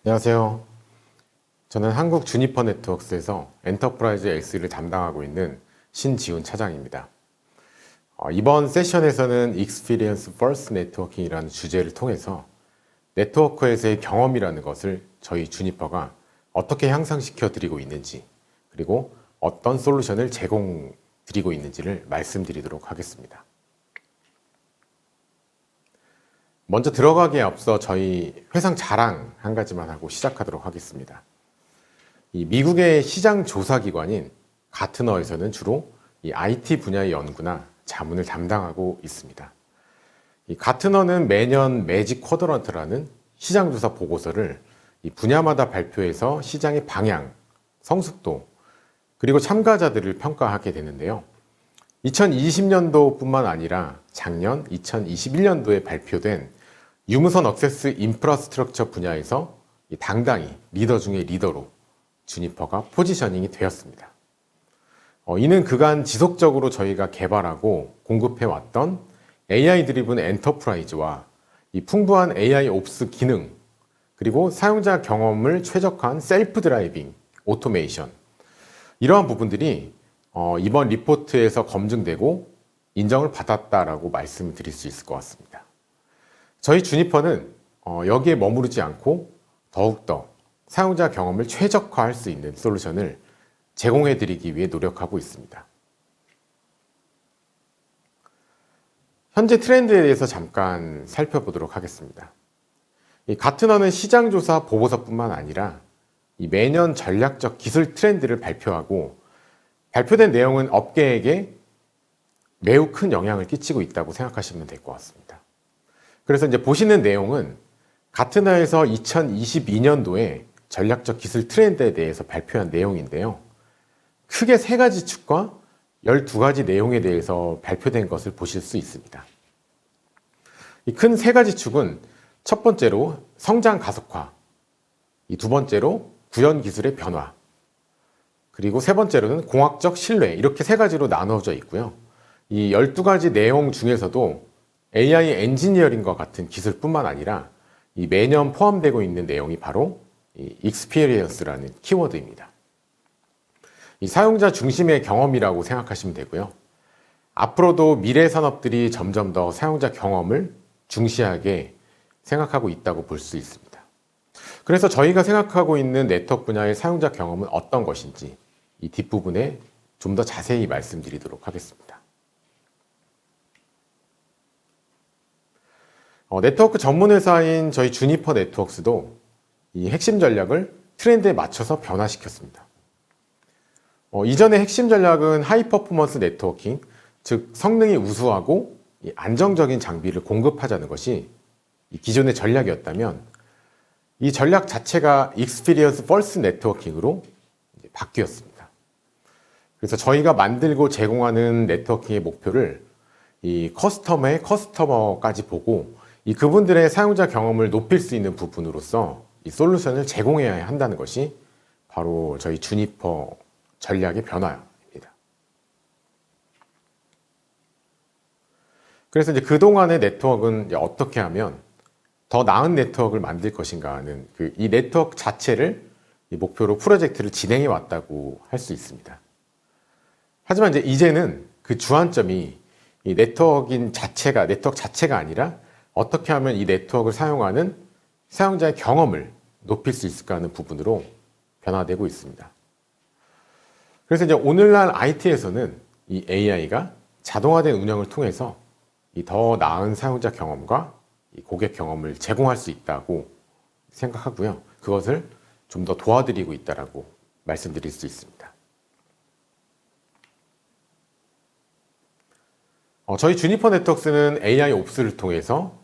안녕하세요. 저는 한국 주니퍼 네트워크스에서 엔터프라이즈 X를 담당하고 있는 신지훈 차장입니다. 이번 세션에서는 Experience First Networking이라는 주제를 통해서 네트워크에서의 경험이라는 것을 저희 주니퍼가 어떻게 향상시켜 드리고 있는지, 그리고 어떤 솔루션을 제공드리고 있는지를 말씀드리도록 하겠습니다. 먼저 들어가기에 앞서 저희 회상 자랑 한 가지만 하고 시작하도록 하겠습니다. 이 미국의 시장 조사 기관인 가트너에서는 주로 이 IT 분야의 연구나 자문을 담당하고 있습니다. 이 가트너는 매년 매직 쿼드런트라는 시장 조사 보고서를 이 분야마다 발표해서 시장의 방향, 성숙도, 그리고 참가자들을 평가하게 되는데요. 2020년도뿐만 아니라 작년 2021년도에 발표된 유무선 액세스 인프라스트럭처 분야에서 당당히 리더 중의 리더로 주니퍼가 포지셔닝이 되었습니다. 이는 그간 지속적으로 저희가 개발하고 공급해왔던 AI 드리븐 엔터프라이즈와 이 풍부한 AI 옵스 기능, 그리고 사용자 경험을 최적화한 셀프 드라이빙, 오토메이션, 이러한 부분들이 이번 리포트에서 검증되고 인정을 받았다라고 말씀을 드릴 수 있을 것 같습니다. 저희 주니퍼는 여기에 머무르지 않고 더욱더 사용자 경험을 최적화할 수 있는 솔루션을 제공해 드리기 위해 노력하고 있습니다. 현재 트렌드에 대해서 잠깐 살펴보도록 하겠습니다. 이 가트너는 시장조사 보고서뿐만 아니라 이 매년 전략적 기술 트렌드를 발표하고 발표된 내용은 업계에게 매우 큰 영향을 끼치고 있다고 생각하시면 될 것 같습니다. 그래서 이제 보시는 내용은 가트너에서 2022년도에 전략적 기술 트렌드에 대해서 발표한 내용인데요. 크게 3가지 축과 12가지 내용에 대해서 발표된 것을 보실 수 있습니다. 이 큰 3가지 축은 첫 번째로 성장 가속화, 이 두 번째로 구현 기술의 변화, 그리고 세 번째로는 공학적 신뢰, 이렇게 3가지로 나누어져 있고요. 이 12가지 내용 중에서도 AI 엔지니어링과 같은 기술뿐만 아니라 이 매년 포함되고 있는 내용이 바로 이 Experience라는 키워드입니다. 이 사용자 중심의 경험이라고 생각하시면 되고요. 앞으로도 미래 산업들이 점점 더 사용자 경험을 중시하게 생각하고 있다고 볼 수 있습니다. 그래서 저희가 생각하고 있는 네트워크 분야의 사용자 경험은 어떤 것인지 이 뒷부분에 좀 더 자세히 말씀드리도록 하겠습니다. 네트워크 전문 회사인 저희 주니퍼 네트워크스도 이 핵심 전략을 트렌드에 맞춰서 변화시켰습니다. 이전의 핵심 전략은 하이 퍼포먼스 네트워킹, 즉 성능이 우수하고 안정적인 장비를 공급하자는 것이 기존의 전략이었다면 이 전략 자체가 익스피리언스 퍼스트 네트워킹으로 바뀌었습니다. 그래서 저희가 만들고 제공하는 네트워킹의 목표를 이 커스터머의 커스터머까지 보고 이 그분들의 사용자 경험을 높일 수 있는 부분으로서 이 솔루션을 제공해야 한다는 것이 바로 저희 주니퍼 전략의 변화입니다. 그래서 이제 그동안의 네트워크는 이제 어떻게 하면 더 나은 네트워크를 만들 것인가 하는 이 네트워크 자체를 이 목표로 프로젝트를 진행해 왔다고 할 수 있습니다. 하지만 이제는 그 주안점이 이 네트워크 자체가 아니라 어떻게 하면 이 네트워크를 사용하는 사용자의 경험을 높일 수 있을까 하는 부분으로 변화되고 있습니다. 그래서 이제 오늘날 IT에서는 이 AI가 자동화된 운영을 통해서 이 더 나은 사용자 경험과 이 고객 경험을 제공할 수 있다고 생각하고요. 그것을 좀 더 도와드리고 있다라고 말씀드릴 수 있습니다. 저희 주니퍼 네트워크스는 AI 옵스를 통해서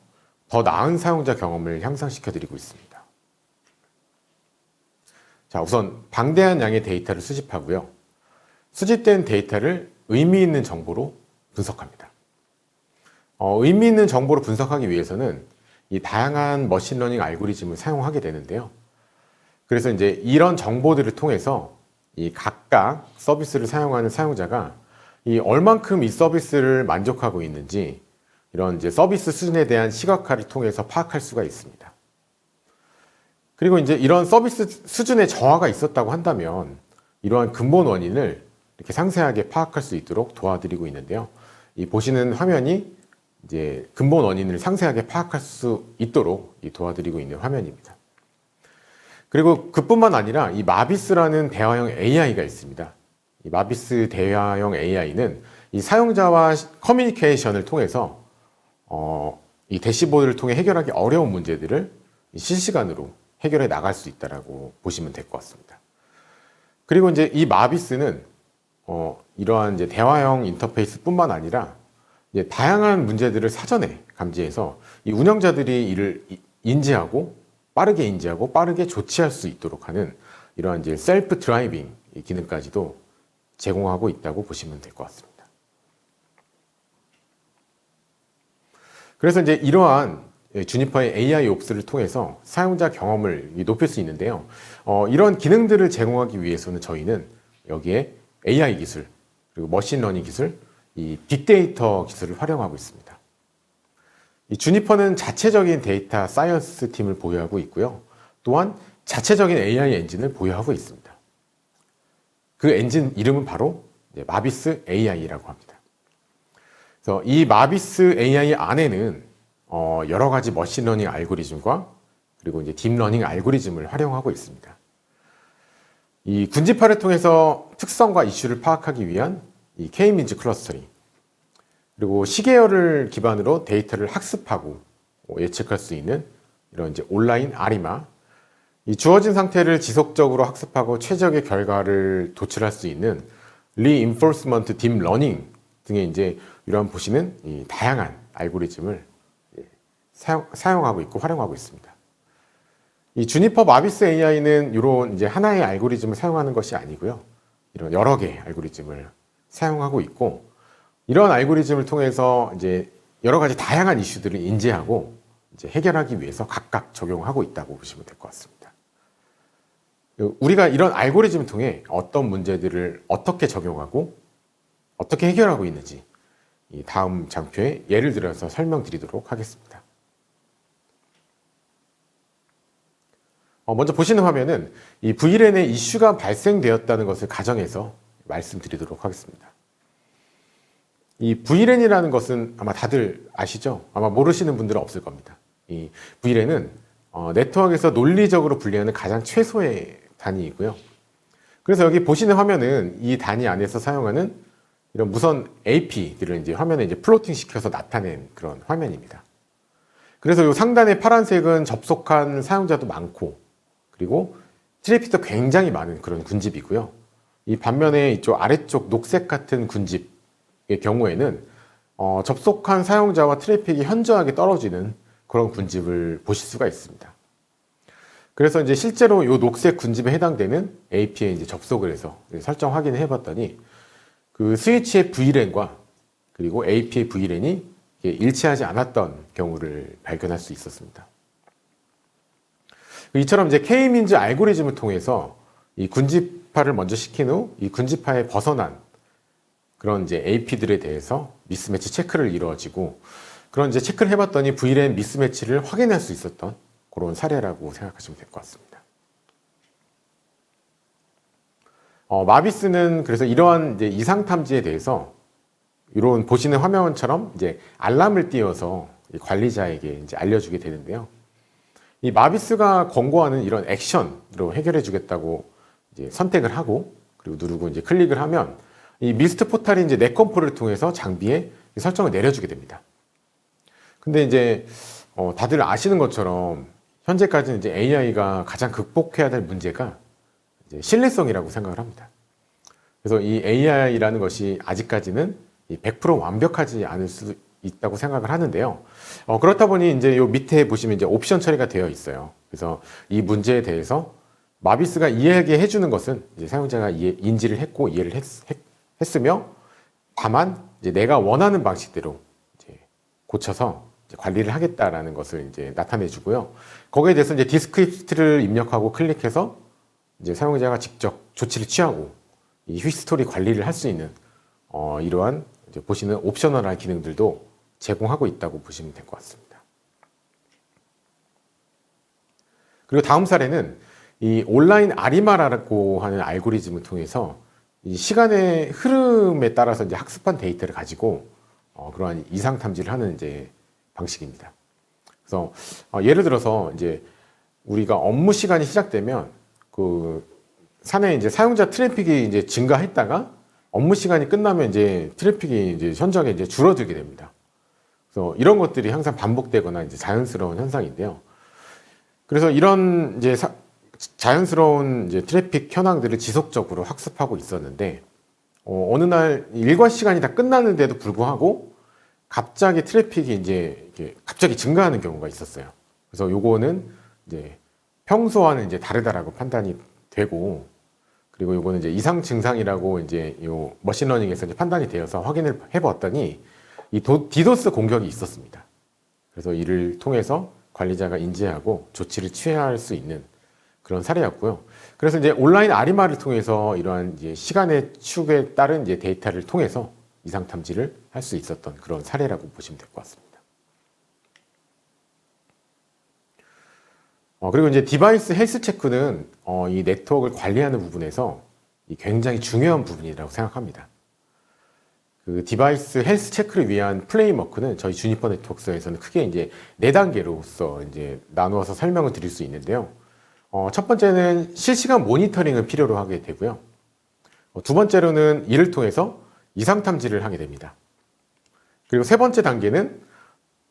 더 나은 사용자 경험을 향상시켜 드리고 있습니다. 자, 우선 방대한 양의 데이터를 수집하고요. 수집된 데이터를 의미 있는 정보로 분석합니다. 의미 있는 정보로 분석하기 위해서는 이 다양한 머신러닝 알고리즘을 사용하게 되는데요. 그래서 이제 이런 정보들을 통해서 이 각각 서비스를 사용하는 사용자가 이 얼만큼 이 서비스를 만족하고 있는지 이런 이제 서비스 수준에 대한 시각화를 통해서 파악할 수가 있습니다. 그리고 이제 이런 서비스 수준의 저하가 있었다고 한다면 이러한 근본 원인을 이렇게 상세하게 파악할 수 있도록 도와드리고 있는데요. 이 보시는 화면이 이제 근본 원인을 상세하게 파악할 수 있도록 도와드리고 있는 화면입니다. 그리고 그뿐만 아니라 이 마비스라는 대화형 AI가 있습니다. 이 마비스 대화형 AI는 이 사용자와 커뮤니케이션을 통해서 이 대시보드를 통해 해결하기 어려운 문제들을 실시간으로 해결해 나갈 수 있다라고 보시면 될 것 같습니다. 그리고 이제 이 마비스는 이러한 이제 대화형 인터페이스뿐만 아니라 이제 다양한 문제들을 사전에 감지해서 이 운영자들이 이를 빠르게 인지하고 빠르게 조치할 수 있도록 하는 이러한 이제 셀프 드라이빙 기능까지도 제공하고 있다고 보시면 될 것 같습니다. 그래서 이제 이러한 주니퍼의 AI 옵스를 통해서 사용자 경험을 높일 수 있는데요. 이런 기능들을 제공하기 위해서는 저희는 여기에 AI 기술, 그리고 머신러닝 기술, 이 빅데이터 기술을 활용하고 있습니다. 이 주니퍼는 자체적인 데이터 사이언스 팀을 보유하고 있고요. 또한 자체적인 AI 엔진을 보유하고 있습니다. 그 엔진 이름은 바로 마비스 AI라고 합니다. 그래서 이 마비스 AI 안에는 여러 가지 머신러닝 알고리즘과 그리고 이제 딥러닝 알고리즘을 활용하고 있습니다. 이 군집화를 통해서 특성과 이슈를 파악하기 위한 이 K-미니즈 클러스터링, 그리고 시계열을 기반으로 데이터를 학습하고 예측할 수 있는 이런 이제 온라인 아리마, 이 주어진 상태를 지속적으로 학습하고 최적의 결과를 도출할 수 있는 reinforcement deep learning 등의 이제 이런 보시는 이 다양한 알고리즘을 사용하고 있고 활용하고 있습니다. 이 주니퍼 마비스 AI는 이런 이제 하나의 알고리즘을 사용하는 것이 아니고요. 이런 여러 개의 알고리즘을 사용하고 있고, 이런 알고리즘을 통해서 이제 여러 가지 다양한 이슈들을 인지하고 이제 해결하기 위해서 각각 적용하고 있다고 보시면 될 것 같습니다. 우리가 이런 알고리즘을 통해 어떤 문제들을 어떻게 적용하고 어떻게 해결하고 있는지 이 다음 장표에 예를 들어서 설명드리도록 하겠습니다. 먼저 보시는 화면은 이 VLAN에 이슈가 발생되었다는 것을 가정해서 말씀드리도록 하겠습니다. 이 VLAN이라는 것은 아마 다들 아시죠? 아마 모르시는 분들은 없을 겁니다. 이 VLAN은 네트워크에서 논리적으로 분리하는 가장 최소의 단위이고요. 그래서 여기 보시는 화면은 이 단위 안에서 사용하는 이런 무선 AP들을 이제 화면에 이제 플로팅 시켜서 나타낸 그런 화면입니다. 그래서 이 상단의 파란색은 접속한 사용자도 많고, 그리고 트래픽도 굉장히 많은 그런 군집이고요. 이 반면에 이쪽 아래쪽 녹색 같은 군집의 경우에는 접속한 사용자와 트래픽이 현저하게 떨어지는 그런 군집을 보실 수가 있습니다. 그래서 이제 실제로 이 녹색 군집에 해당되는 AP에 이제 접속을 해서 설정 확인을 해봤더니 그 스위치의 VLAN과 그리고 AP의 VLAN이 일치하지 않았던 경우를 발견할 수 있었습니다. 이처럼 이제 K-민즈 알고리즘을 통해서 이 군집화를 먼저 시킨 후 이 군집화에 벗어난 그런 이제 AP들에 대해서 미스매치 체크를 이루어지고, 그런 이제 체크를 해봤더니 VLAN 미스매치를 확인할 수 있었던 그런 사례라고 생각하시면 될 것 같습니다. 마비스는 그래서 이러한 이제 이상 탐지에 대해서 이런 보시는 화면처럼 이제 알람을 띄워서 관리자에게 이제 알려주게 되는데요. 이 마비스가 권고하는 이런 액션으로 해결해 주겠다고 이제 선택을 하고, 그리고 누르고 이제 클릭을 하면 이 미스트 포탈이 이제 넷컴포를 통해서 장비에 설정을 내려주게 됩니다. 근데 이제 다들 아시는 것처럼 현재까지는 이제 AI가 가장 극복해야 될 문제가 이제 신뢰성이라고 생각을 합니다. 그래서 이 AI라는 것이 아직까지는 100% 완벽하지 않을 수 있다고 생각을 하는데요. 그렇다 보니 이제 요 밑에 보시면 이제 옵션 처리가 되어 있어요. 그래서 이 문제에 대해서 마비스가 이해하게 해주는 것은 이제 사용자가 인지를 했고 이해를 했으며, 다만 이제 내가 원하는 방식대로 이제 고쳐서 이제 관리를 하겠다라는 것을 이제 나타내주고요. 거기에 대해서 이제 디스크립트를 입력하고 클릭해서 이제 사용자가 직접 조치를 취하고 이 히스토리 관리를 할 수 있는 이러한 이제 보시는 옵셔널한 기능들도 제공하고 있다고 보시면 될 것 같습니다. 그리고 다음 사례는 이 온라인 아리마라고 하는 알고리즘을 통해서 이 시간의 흐름에 따라서 이제 학습한 데이터를 가지고 그러한 이상 탐지를 하는 이제 방식입니다. 그래서 예를 들어서 이제 우리가 업무 시간이 시작되면 그 사내 이제 사용자 트래픽이 이제 증가했다가 업무 시간이 끝나면 이제 트래픽이 이제 현저하게 이제 줄어들게 됩니다. 그래서 이런 것들이 항상 반복되거나 이제 자연스러운 현상인데요. 그래서 이런 이제 자연스러운 이제 트래픽 현황들을 지속적으로 학습하고 있었는데 어느 날 일과 시간이 다 끝났는데도 불구하고 갑자기 트래픽이 이제 이렇게 갑자기 증가하는 경우가 있었어요. 그래서 요거는 이제 평소와는 이제 다르다라고 판단이 되고, 그리고 요거는 이제 이상 증상이라고 이제 요 머신러닝에서 이제 판단이 되어서 확인을 해봤더니 이 디도스 공격이 있었습니다. 그래서 이를 통해서 관리자가 인지하고 조치를 취해야 할 수 있는 그런 사례였고요. 그래서 이제 온라인 아리마를 통해서 이러한 이제 시간의 축에 따른 이제 데이터를 통해서 이상 탐지를 할 수 있었던 그런 사례라고 보시면 될 것 같습니다. 그리고 이제 디바이스 헬스 체크는 이 네트워크를 관리하는 부분에서 굉장히 중요한 부분이라고 생각합니다. 그 디바이스 헬스 체크를 위한 프레임워크는 저희 주니퍼 네트워크에서는 크게 이제 4단계로서 이제 나누어서 설명을 드릴 수 있는데요. 첫 번째는 실시간 모니터링을 필요로 하게 되고요. 두 번째로는 이를 통해서 이상 탐지를 하게 됩니다. 그리고 세 번째 단계는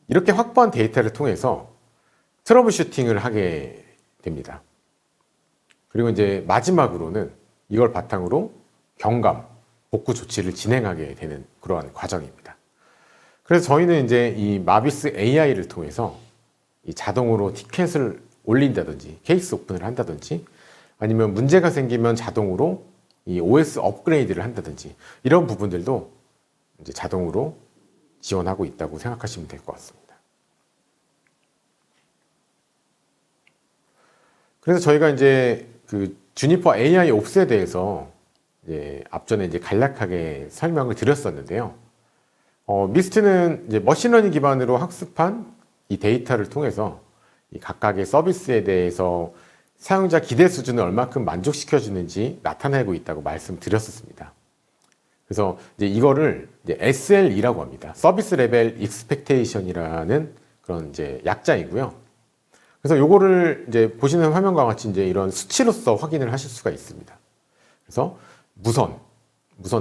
이렇게 확보한 데이터를 통해서 트러블 슈팅을 하게 됩니다. 그리고 이제 마지막으로는 이걸 바탕으로 경감, 복구 조치를 진행하게 되는 그러한 과정입니다. 그래서 저희는 이제 이 마비스 AI를 통해서 이 자동으로 티켓을 올린다든지 케이스 오픈을 한다든지 아니면 문제가 생기면 자동으로 이 OS 업그레이드를 한다든지 이런 부분들도 이제 자동으로 지원하고 있다고 생각하시면 될 것 같습니다. 그래서 저희가 이제 그 주니퍼 AI 옵스에 대해서 이제 앞전에 이제 간략하게 설명을 드렸었는데요. 미스트는 이제 머신러닝 기반으로 학습한 이 데이터를 통해서 이 각각의 서비스에 대해서 사용자 기대 수준을 얼마큼 만족시켜주는지 나타내고 있다고 말씀드렸었습니다. 그래서 이제 이거를 이제 SLE라고 합니다. 서비스 레벨 익스펙테이션이라는 그런 이제 약자이고요. 그래서 요거를 이제 보시는 화면과 같이 이제 이런 수치로서 확인을 하실 수가 있습니다. 그래서 무선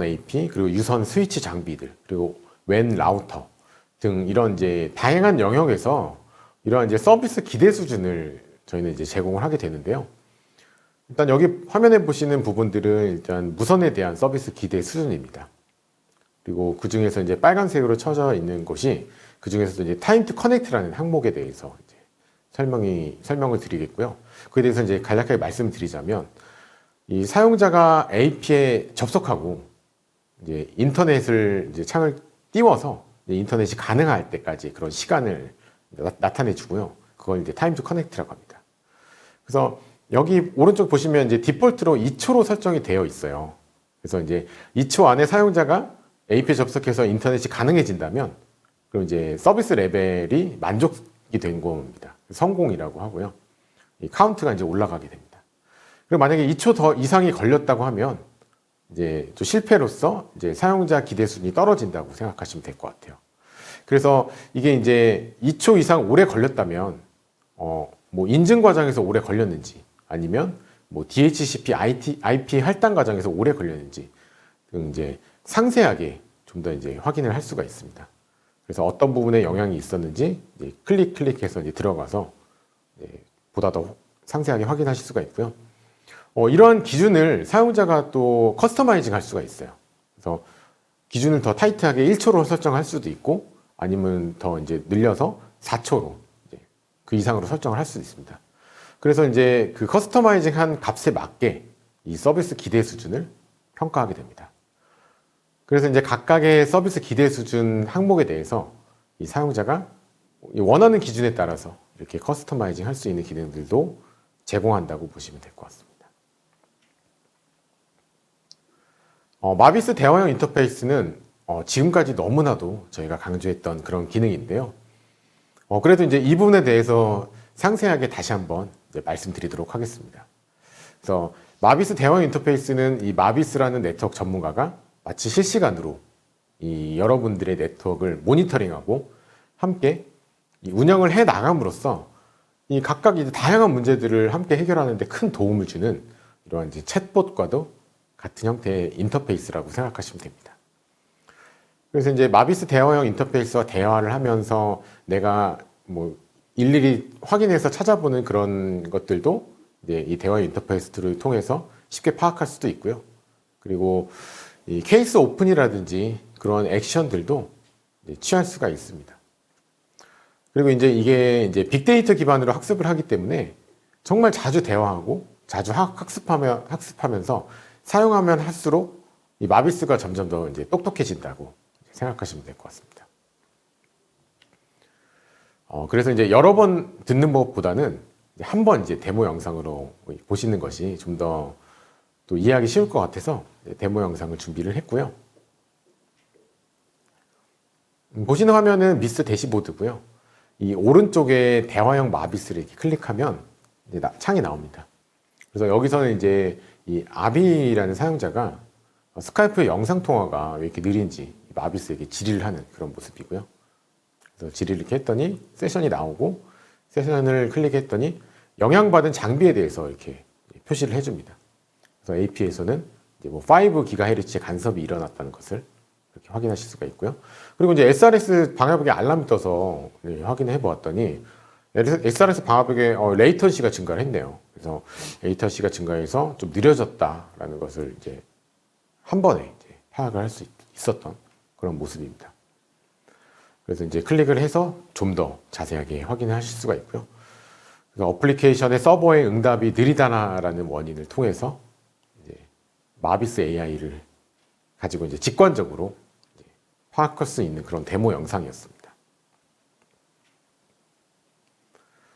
AP, 그리고 유선 스위치 장비들, 그리고 웬 라우터 등 이런 이제 다양한 영역에서 이러한 이제 서비스 기대 수준을 저희는 이제 제공을 하게 되는데요. 일단 여기 화면에 보시는 부분들은 일단 무선에 대한 서비스 기대 수준입니다. 그리고 그 중에서 이제 빨간색으로 쳐져 있는 것이 그 중에서도 이제 타임 투 커넥트라는 항목에 대해서 이제 설명을 드리겠고요. 그에 대해서 이제 간략하게 말씀드리자면 이 사용자가 AP에 접속하고 이제 인터넷을 이제 창을 띄워서 이제 인터넷이 가능할 때까지 그런 시간을 나타내 주고요. 그걸 이제 타임 투 커넥트라고 합니다. 그래서 여기 오른쪽 보시면 이제 디폴트로 2초로 설정이 되어 있어요. 그래서 이제 2초 안에 사용자가 AP에 접속해서 인터넷이 가능해진다면 그럼 이제 서비스 레벨이 만족이 된 겁니다. 성공이라고 하고요. 이 카운트가 이제 올라가게 됩니다. 그리고 만약에 2초 더 이상이 걸렸다고 하면 이제 좀 실패로서 이제 사용자 기대 수준이 떨어진다고 생각하시면 될 것 같아요. 그래서 이게 이제 2초 이상 오래 걸렸다면 뭐 인증 과정에서 오래 걸렸는지 아니면 뭐 DHCP IP 할당 과정에서 오래 걸렸는지 등 이제 상세하게 좀 더 이제 확인을 할 수가 있습니다. 그래서 어떤 부분에 영향이 있었는지 이제 클릭해서 이제 들어가서 이제 보다 더 상세하게 확인하실 수가 있고요. 이러한 기준을 사용자가 또 커스터마이징 할 수가 있어요. 그래서 기준을 더 타이트하게 1초로 설정할 수도 있고 아니면 더 이제 늘려서 4초로 이제 그 이상으로 설정을 할 수도 있습니다. 그래서 이제 그 커스터마이징한 값에 맞게 이 서비스 기대 수준을 평가하게 됩니다. 그래서 이제 각각의 서비스 기대 수준 항목에 대해서 이 사용자가 원하는 기준에 따라서 이렇게 커스터마이징 할 수 있는 기능들도 제공한다고 보시면 될 것 같습니다. 마비스 대화형 인터페이스는 지금까지 너무나도 저희가 강조했던 그런 기능인데요. 그래도 이제 이 부분에 대해서 상세하게 다시 한번 이제 말씀드리도록 하겠습니다. 그래서 마비스 대화형 인터페이스는 이 마비스라는 네트워크 전문가가 마치 실시간으로 이 여러분들의 네트워크를 모니터링하고 함께 이 운영을 해 나감으로써 이 각각 이제 다양한 문제들을 함께 해결하는 데 큰 도움을 주는 이러한 이제 챗봇과도 같은 형태의 인터페이스라고 생각하시면 됩니다. 그래서 이제 마비스 대화형 인터페이스와 대화를 하면서 내가 뭐 일일이 확인해서 찾아보는 그런 것들도 이제 이 대화형 인터페이스를 통해서 쉽게 파악할 수도 있고요. 그리고 이 케이스 오픈이라든지 그런 액션들도 이제 취할 수가 있습니다. 그리고 이제 이게 이제 빅데이터 기반으로 학습을 하기 때문에 정말 자주 대화하고 자주 학습하면서 사용하면 할수록 이 마비스가 점점 더 이제 똑똑해진다고 생각하시면 될 것 같습니다. 그래서 이제 여러 번 듣는 것보다는 한 번 이제 데모 영상으로 보시는 것이 좀 더 또 이해하기 쉬울 것 같아서 데모 영상을 준비를 했고요. 보시는 화면은 미스 대시보드고요. 이 오른쪽에 대화형 마비스를 이렇게 클릭하면 이제 창이 나옵니다. 그래서 여기서는 이제 이 아비라는 사용자가 스카이프 영상 통화가 왜 이렇게 느린지 마비스에게 질의를 하는 그런 모습이고요. 그래서 질의를 이렇게 했더니 세션이 나오고 세션을 클릭했더니 영향받은 장비에 대해서 이렇게 표시를 해줍니다. 그래서 AP에서는 이제 뭐 5GHz의 간섭이 일어났다는 것을 이렇게 확인하실 수가 있고요. 그리고 이제 SRS 방화벽에 알람이 떠서 확인해 보았더니 SRS 방화벽에 레이턴시가 증가를 했네요. 그래서 레이턴시가 증가해서 좀 느려졌다라는 것을 이제 한 번에 이제 파악을 할 수 있었던 그런 모습입니다. 그래서 이제 클릭을 해서 좀 더 자세하게 확인하실 수가 있고요. 그래서 어플리케이션의 서버의 응답이 느리다라는 원인을 통해서 이제 마비스 AI를 가지고 이제 직관적으로 이제 파악할 수 있는 그런 데모 영상이었습니다.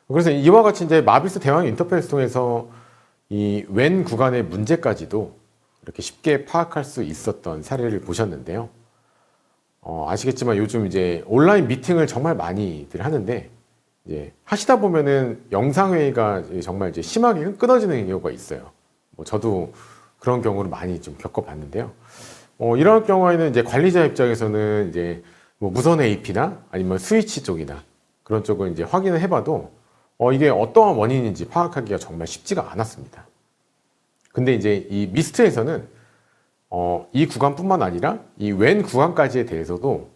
그래서 이와 같이 이제 마비스 대화형 인터페이스 통해서 이 웬 구간의 문제까지도 이렇게 쉽게 파악할 수 있었던 사례를 보셨는데요. 아시겠지만 요즘 이제 온라인 미팅을 정말 많이들 하는데 이제 하시다 보면은 영상회의가 정말 이제 심하게 끊어지는 경우가 있어요. 뭐 저도 그런 경우를 많이 좀 겪어봤는데요. 이런 경우에는 이제 관리자 입장에서는 이제 뭐 무선 AP나 아니면 스위치 쪽이나 그런 쪽을 이제 확인을 해봐도 이게 어떠한 원인인지 파악하기가 정말 쉽지가 않았습니다. 근데 이제 이 미스트에서는 이 구간뿐만 아니라 이 웬 구간까지에 대해서도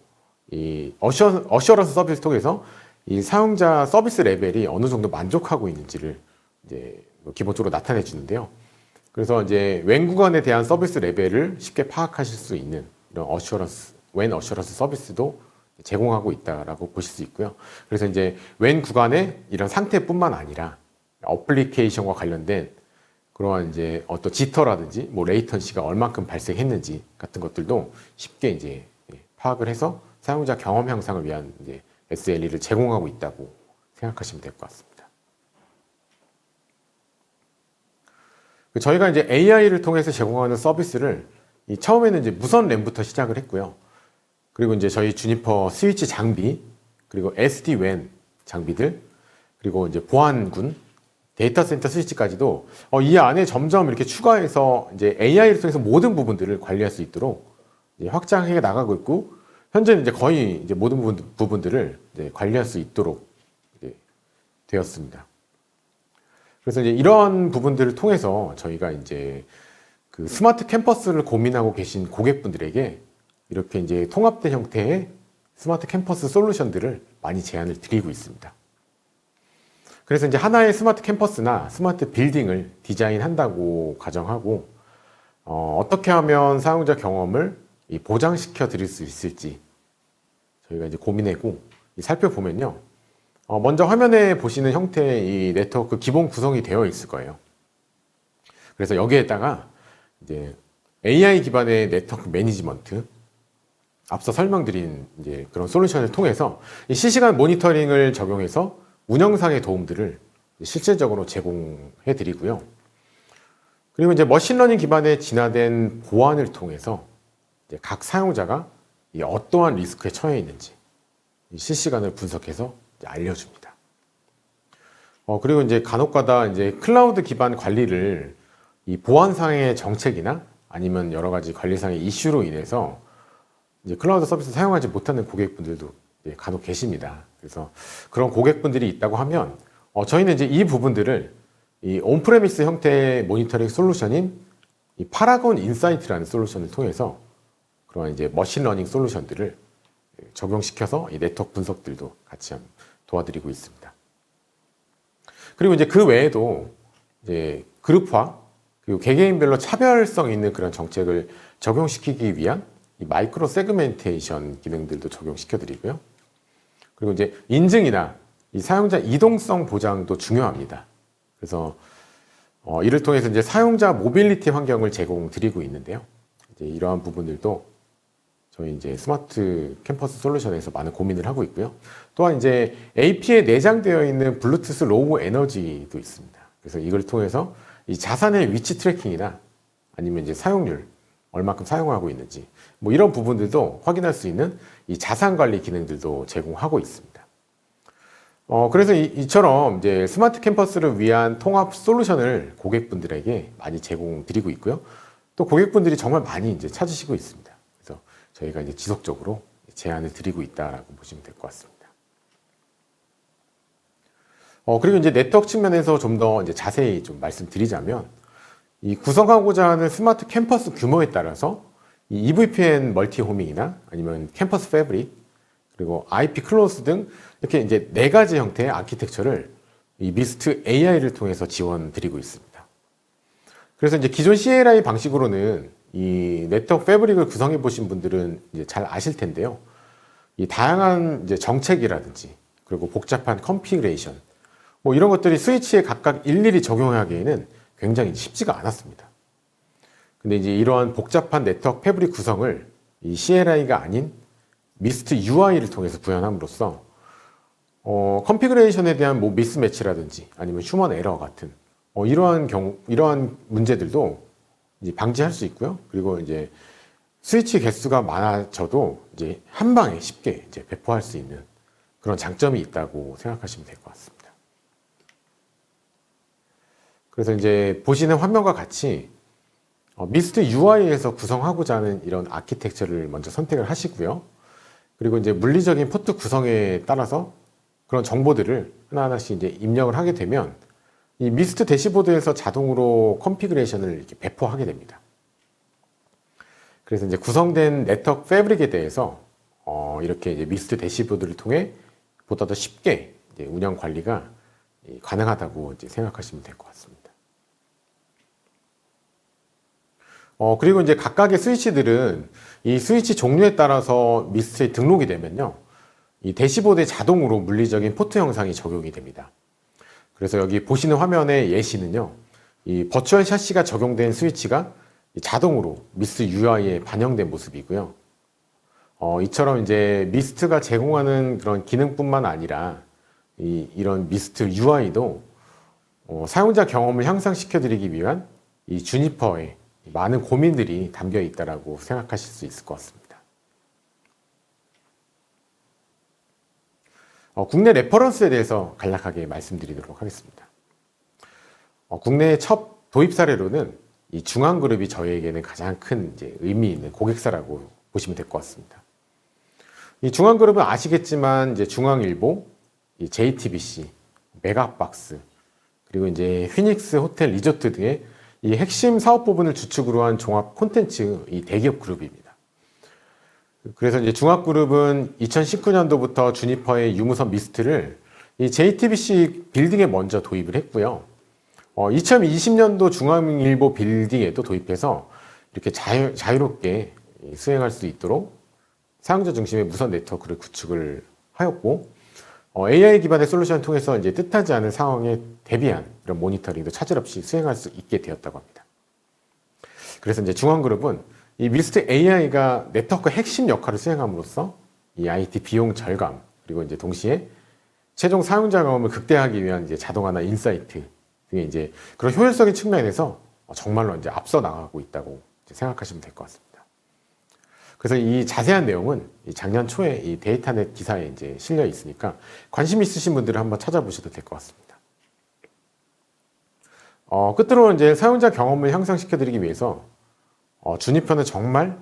이 어셔런스 서비스 통해서 이 사용자 서비스 레벨이 어느 정도 만족하고 있는지를 이제 기본적으로 나타내 주는데요. 그래서 이제 웬 구간에 대한 서비스 레벨을 쉽게 파악하실 수 있는 이런 웬 어셔런스 서비스도 제공하고 있다라고 보실 수 있고요. 그래서 이제 웬 구간의 이런 상태뿐만 아니라 어플리케이션과 관련된 그러한 이제 어떤 지터라든지 뭐 레이턴시가 얼만큼 발생했는지 같은 것들도 쉽게 이제 파악을 해서 사용자 경험 향상을 위한 이제 SLE를 제공하고 있다고 생각하시면 될 것 같습니다. 저희가 이제 AI를 통해서 제공하는 서비스를 처음에는 이제 무선 램부터 시작을 했고요. 그리고 이제 저희 주니퍼 스위치 장비, 그리고 SD-WAN 장비들, 그리고 이제 보안군, 데이터 센터 스위치까지도 이 안에 점점 이렇게 추가해서 이제 AI를 통해서 모든 부분들을 관리할 수 있도록 이제 확장해 나가고 있고, 현재는 이제 거의 이제 모든 부분들을 이제 관리할 수 있도록 이제 되었습니다. 그래서 이제 이러한 부분들을 통해서 저희가 이제 그 스마트 캠퍼스를 고민하고 계신 고객분들에게 이렇게 이제 통합된 형태의 스마트 캠퍼스 솔루션들을 많이 제안을 드리고 있습니다. 그래서 이제 하나의 스마트 캠퍼스나 스마트 빌딩을 디자인한다고 가정하고 어떻게 하면 사용자 경험을 보장시켜 드릴 수 있을지 저희가 이제 고민하고 살펴보면요. 먼저 화면에 보시는 형태의 이 네트워크 기본 구성이 되어 있을 거예요. 그래서 여기에다가 이제 AI 기반의 네트워크 매니지먼트, 앞서 설명드린 이제 그런 솔루션을 통해서 이 실시간 모니터링을 적용해서 운영상의 도움들을 실질적으로 제공해 드리고요. 그리고 이제 머신러닝 기반의 진화된 보안을 통해서 이제 각 사용자가 어떠한 리스크에 처해 있는지 실시간으로 분석해서 알려줍니다. 그리고 이제 간혹가다 이제 클라우드 기반 관리를 이 보안상의 정책이나 아니면 여러 가지 관리상의 이슈로 인해서 이제 클라우드 서비스 사용하지 못하는 고객분들도 간혹 계십니다. 그래서 그런 고객분들이 있다고 하면 저희는 이제 이 부분들을 이 온프레미스 형태의 모니터링 솔루션인 이 파라곤 인사이트라는 솔루션을 통해서 그런 이제 머신러닝 솔루션들을 적용시켜서 이 네트워크 분석들도 같이 도와드리고 있습니다. 그리고 이제 그 외에도 이제 그룹화 그리고 개개인별로 차별성 있는 그런 정책을 적용시키기 위한 이 마이크로 세그멘테이션 기능들도 적용시켜 드리고요. 그리고 이제 인증이나 이 사용자 이동성 보장도 중요합니다. 그래서 이를 통해서 이제 사용자 모빌리티 환경을 제공드리고 있는데요. 이제 이러한 부분들도 저희 이제 스마트 캠퍼스 솔루션에서 많은 고민을 하고 있고요. 또한 이제 AP에 내장되어 있는 블루투스 로우 에너지도 있습니다. 그래서 이걸 통해서 이 자산의 위치 트래킹이나 아니면 이제 사용률, 얼마큼 사용하고 있는지 뭐 이런 부분들도 확인할 수 있는 이 자산 관리 기능들도 제공하고 있습니다. 그래서 이처럼 이제 스마트 캠퍼스를 위한 통합 솔루션을 고객분들에게 많이 제공드리고 있고요. 또 고객분들이 정말 많이 이제 찾으시고 있습니다. 그래서 저희가 이제 지속적으로 제안을 드리고 있다라고 보시면 될 것 같습니다. 그리고 이제 네트워크 측면에서 좀 더 이제 자세히 좀 말씀드리자면 이 구성하고자 하는 스마트 캠퍼스 규모에 따라서 이 EVPN 멀티 호밍이나 아니면 캠퍼스 패브릭 그리고 IP 클로스 등 이렇게 이제 4가지 형태의 아키텍처를 이 미스트 AI를 통해서 지원드리고 있습니다. 그래서 이제 기존 CLI 방식으로는 이 네트워크 패브릭을 구성해 보신 분들은 이제 잘 아실 텐데요. 이 다양한 이제 정책이라든지 그리고 복잡한 컨피그레이션 뭐 이런 것들이 스위치에 각각 일일이 적용하기에는 굉장히 쉽지가 않았습니다. 근데 이제 이러한 복잡한 네트워크 패브릭 구성을 이 CLI가 아닌 미스트 UI를 통해서 구현함으로써 컨피그레이션에 대한 뭐 미스매치라든지 아니면 휴먼 에러 같은 이러한 문제들도 이제 방지할 수 있고요. 그리고 이제 스위치 개수가 많아져도 이제 한 방에 쉽게 이제 배포할 수 있는 그런 장점이 있다고 생각하시면 될 것 같습니다. 그래서 이제 보시는 화면과 같이 미스트 UI에서 구성하고자 하는 이런 아키텍처를 먼저 선택을 하시고요. 그리고 이제 물리적인 포트 구성에 따라서 그런 정보들을 하나하나씩 이제 입력을 하게 되면 이 미스트 대시보드에서 자동으로 컨피그레이션을 이렇게 배포하게 됩니다. 그래서 이제 구성된 네트워크 패브릭에 대해서 이렇게 이제 미스트 대시보드를 통해 보다 더 쉽게 이제 운영 관리가 가능하다고 이제 생각하시면 될 것 같습니다. 그리고 이제 각각의 스위치들은 이 스위치 종류에 따라서 미스트에 등록이 되면요. 이 대시보드에 자동으로 물리적인 포트 형상이 적용이 됩니다. 그래서 여기 보시는 화면의 예시는요. 이 버추얼 샤시가 적용된 스위치가 자동으로 미스트 UI에 반영된 모습이고요. 이처럼 이제 미스트가 제공하는 그런 기능뿐만 아니라 이런 미스트 UI도 사용자 경험을 향상시켜 드리기 위한 이 주니퍼의 많은 고민들이 담겨 있다라고 생각하실 수 있을 것 같습니다. 국내 레퍼런스에 대해서 간략하게 말씀드리도록 하겠습니다. 국내의 첫 도입 사례로는 이 중앙그룹이 저희에게는 가장 큰 이제 의미 있는 고객사라고 보시면 될 것 같습니다. 이 중앙그룹은 아시겠지만 이제 중앙일보, 이 JTBC, 메가박스, 그리고 이제 휘닉스 호텔 리조트 등의 이 핵심 사업 부분을 주축으로 한 종합 콘텐츠 이 대기업 그룹입니다. 그래서 이제 중앙그룹은 2019년도부터 주니퍼의 유무선 미스트를 이 JTBC 빌딩에 먼저 도입을 했고요. 2020년도 중앙일보 빌딩에도 도입해서 이렇게 자유롭게 수행할 수 있도록 사용자 중심의 무선 네트워크를 구축을 하였고, AI 기반의 솔루션을 통해서 이제 뜻하지 않은 상황에 대비한 이런 모니터링도 차질 없이 수행할 수 있게 되었다고 합니다. 그래서 이제 중앙그룹은 이 미스트 AI가 네트워크 핵심 역할을 수행함으로써 이 IT 비용 절감 그리고 이제 동시에 최종 사용자 경험을 극대화하기 위한 이제 자동화나 인사이트 등의 이제 그런 효율적인 측면에서 정말로 이제 앞서 나가고 있다고 생각하시면 될 것 같습니다. 그래서 이 자세한 내용은 작년 초에 이 데이터넷 기사에 이제 실려 있으니까 관심 있으신 분들은 한번 찾아보셔도 될 것 같습니다. 끝으로 이제 사용자 경험을 향상시켜드리기 위해서 주니퍼는 정말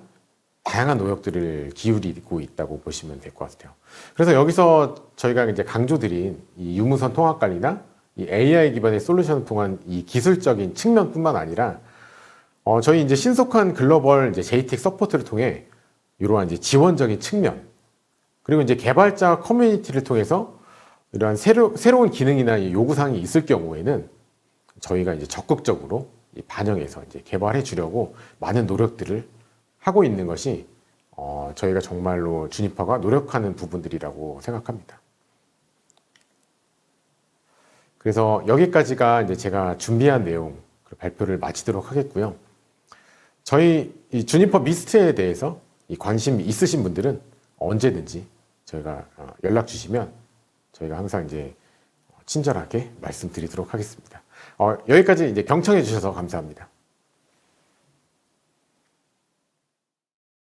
다양한 노력들을 기울이고 있다고 보시면 될 것 같아요. 그래서 여기서 저희가 이제 강조드린 이 유무선 통합 관리나 이 AI 기반의 솔루션을 통한 이 기술적인 측면뿐만 아니라 저희 이제 신속한 글로벌 이제 JTEC 서포트를 통해 이러한 이제 지원적인 측면 그리고 이제 개발자 커뮤니티를 통해서 이러한 새로운 기능이나 요구사항이 있을 경우에는 저희가 이제 적극적으로 반영해서 이제 개발해 주려고 많은 노력들을 하고 있는 것이 저희가 정말로 주니퍼가 노력하는 부분들이라고 생각합니다. 그래서 여기까지가 이제 제가 준비한 내용 발표를 마치도록 하겠고요. 저희 이 주니퍼 미스트에 대해서 이 관심 있으신 분들은 언제든지 저희가 연락 주시면 저희가 항상 이제 친절하게 말씀드리도록 하겠습니다. 여기까지 이제 경청해 주셔서 감사합니다.